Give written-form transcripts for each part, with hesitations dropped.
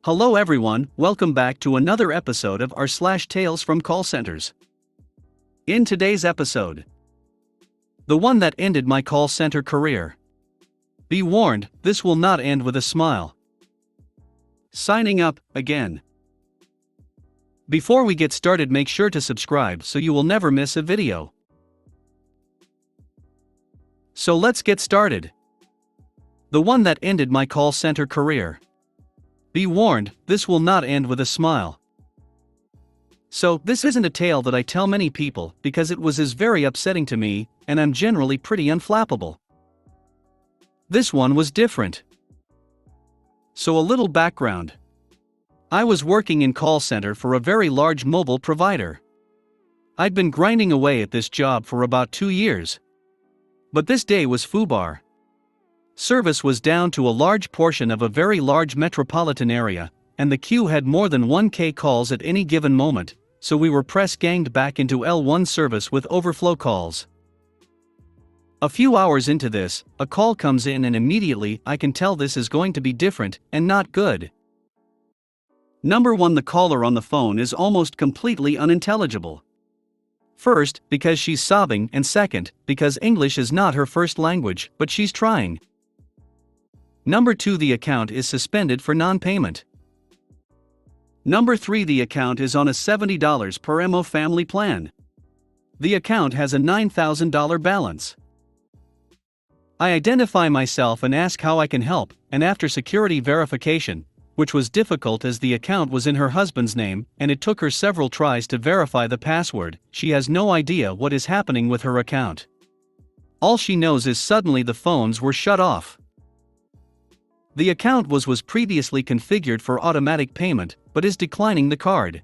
Hello everyone, welcome back to another episode of r slash Tales from Call Centers. In today's episode, the one that ended my call center career. Be warned, this will not end with a smile. Signing up, again. Before we get started, make sure to subscribe so you will never miss a video. So let's get started. The one that ended my call center career. Be warned, this will not end with a smile. So, this isn't a tale that I tell many people because it was very upsetting to me, and I'm generally pretty unflappable. This one was different. So a little background. I was working in call center for a very large mobile provider. I'd been grinding away at this job for about 2 years. But this day was FUBAR. Service was down to a large portion of a very large metropolitan area, and the queue had more than 1K calls at any given moment, so we were press-ganged back into L1 service with overflow calls. A few hours into this, a call comes in and immediately I can tell this is going to be different and not good. Number 1, the caller on the phone is almost completely unintelligible. First, because she's sobbing, and second, because English is not her first language, but she's trying. Number 2, the account is suspended for non-payment. Number 3, the account is on a $70 per MO family plan. The account has a $9,000 balance. I identify myself and ask how I can help, and after security verification, which was difficult as the account was in her husband's name and it took her several tries to verify the password, she has no idea what is happening with her account. All she knows is suddenly the phones were shut off. The account was previously configured for automatic payment, but is declining the card.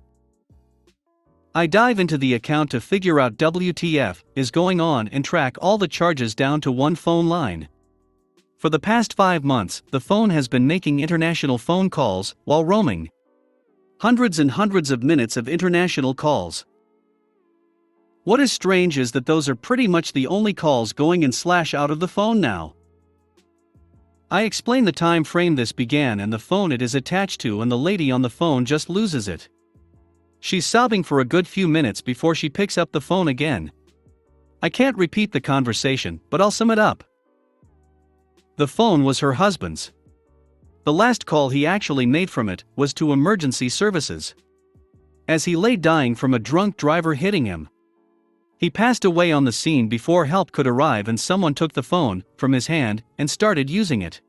I dive into the account to figure out WTF is going on and track all the charges down to one phone line. For the past 5 months, the phone has been making international phone calls while roaming. Hundreds and hundreds of minutes of international calls. What is strange is that those are pretty much the only calls going in / out of the phone now. I explain the time frame this began and the phone it is attached to, and the lady on the phone just loses it. She's sobbing for a good few minutes before she picks up the phone again. I can't repeat the conversation, but I'll sum it up. The phone was her husband's. The last call he actually made from it was to emergency services. As he lay dying from a drunk driver hitting him. He passed away on the scene before help could arrive, and someone took the phone from his hand and started using it.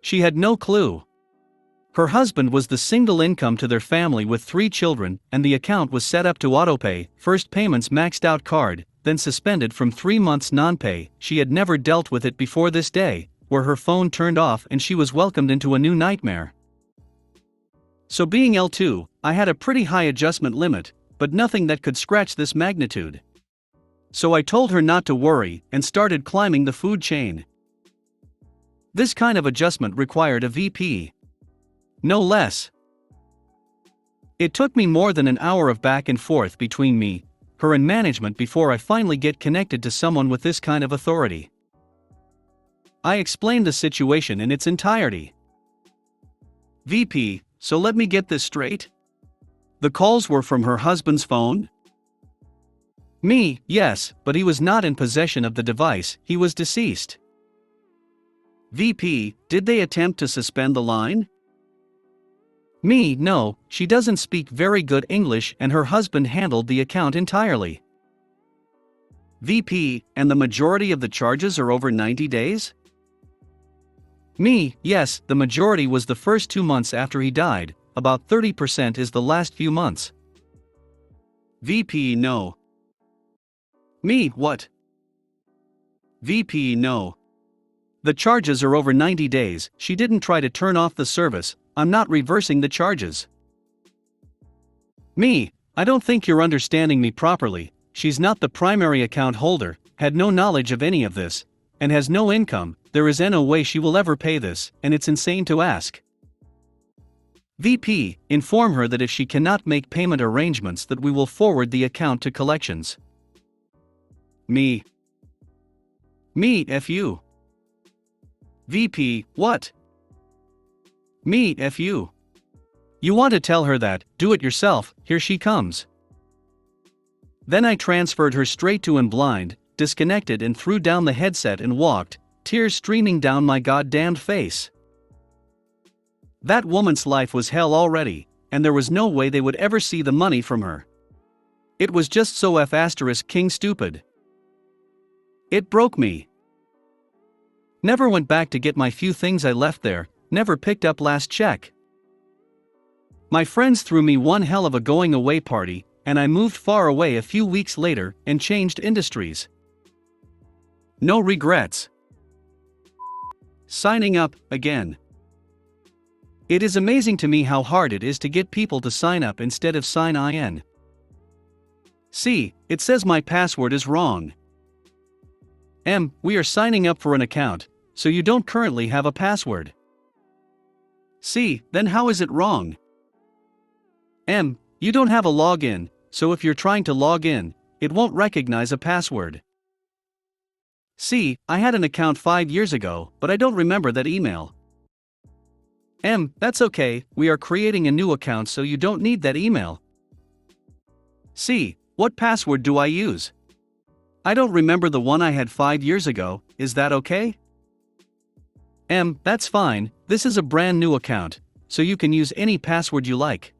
She had no clue. Her husband was the single income to their family with 3 children, and the account was set up to autopay, first payments maxed out card, then suspended from 3 months non-pay. She had never dealt with it before this day, where her phone turned off and she was welcomed into a new nightmare. So being L2, I had a pretty high adjustment limit, but nothing that could scratch this magnitude. So I told her not to worry and started climbing the food chain. This kind of adjustment required a VP. No less. It took me more than an hour of back and forth between me, her and management before I finally get connected to someone with this kind of authority. I explained the situation in its entirety. VP, so let me get this straight? The calls were from her husband's phone? Me, yes, but he was not in possession of the device, he was deceased. VP, did they attempt to suspend the line? Me, no, she doesn't speak very good English and her husband handled the account entirely. VP, and the majority of the charges are over 90 days? Me, yes, the majority was the first 2 months after he died, about 30% is the last few months. VP, no. Me, what? VP, no. The charges are over 90 days, she didn't try to turn off the service, I'm not reversing the charges. Me, I don't think you're understanding me properly, she's not the primary account holder, had no knowledge of any of this, and has no income, there is no way she will ever pay this, and it's insane to ask. VP, inform her that if she cannot make payment arrangements that we will forward the account to collections. Me, F you. VP, what? Me, F you. You want to tell her that, do it yourself, here she comes. Then I transferred her straight to Blind, disconnected and threw down the headset and walked, tears streaming down my goddamned face. That woman's life was hell already, and there was no way they would ever see the money from her. It was just so F***king stupid. It broke me. Never went back to get my few things I left there, never picked up last check. My friends threw me one hell of a going away party, and I moved far away a few weeks later and changed industries. No regrets. Signing up, again. It is amazing to me how hard it is to get people to sign up instead of sign in. See, it says my password is wrong. We are signing up for an account, so you don't currently have a password. See, then how is it wrong? You don't have a login, so if you're trying to log in, it won't recognize a password. See, I had an account 5 years ago, but I don't remember that email. That's okay, we are creating a new account so you don't need that email. See, what password do I use? I don't remember the one I had 5 years ago, is that okay? That's fine, this is a brand new account, so you can use any password you like.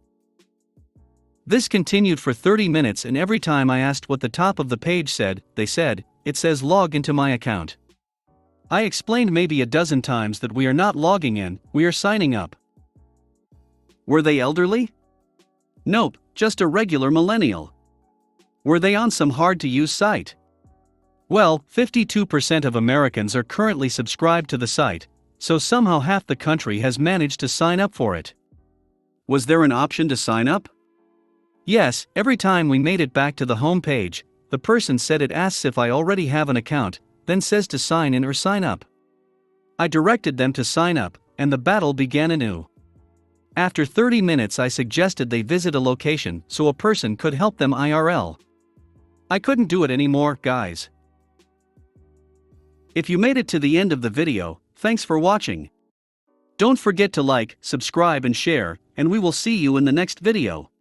This continued for 30 minutes, and every time I asked what the top of the page said, they said, it says log into my account. I explained maybe a dozen times that we are not logging in, we are signing up. Were they elderly? Nope, just a regular millennial. Were they on some hard-to-use site? Well, 52% of Americans are currently subscribed to the site, so somehow half the country has managed to sign up for it. Was there an option to sign up? Yes, every time we made it back to the home page, the person said it asks if I already have an account, then says to sign in or sign up. I directed them to sign up, and the battle began anew. After 30 minutes I suggested they visit a location so a person could help them IRL. I couldn't do it anymore, guys. If you made it to the end of the video, thanks for watching. Don't forget to like, subscribe and share, and we will see you in the next video.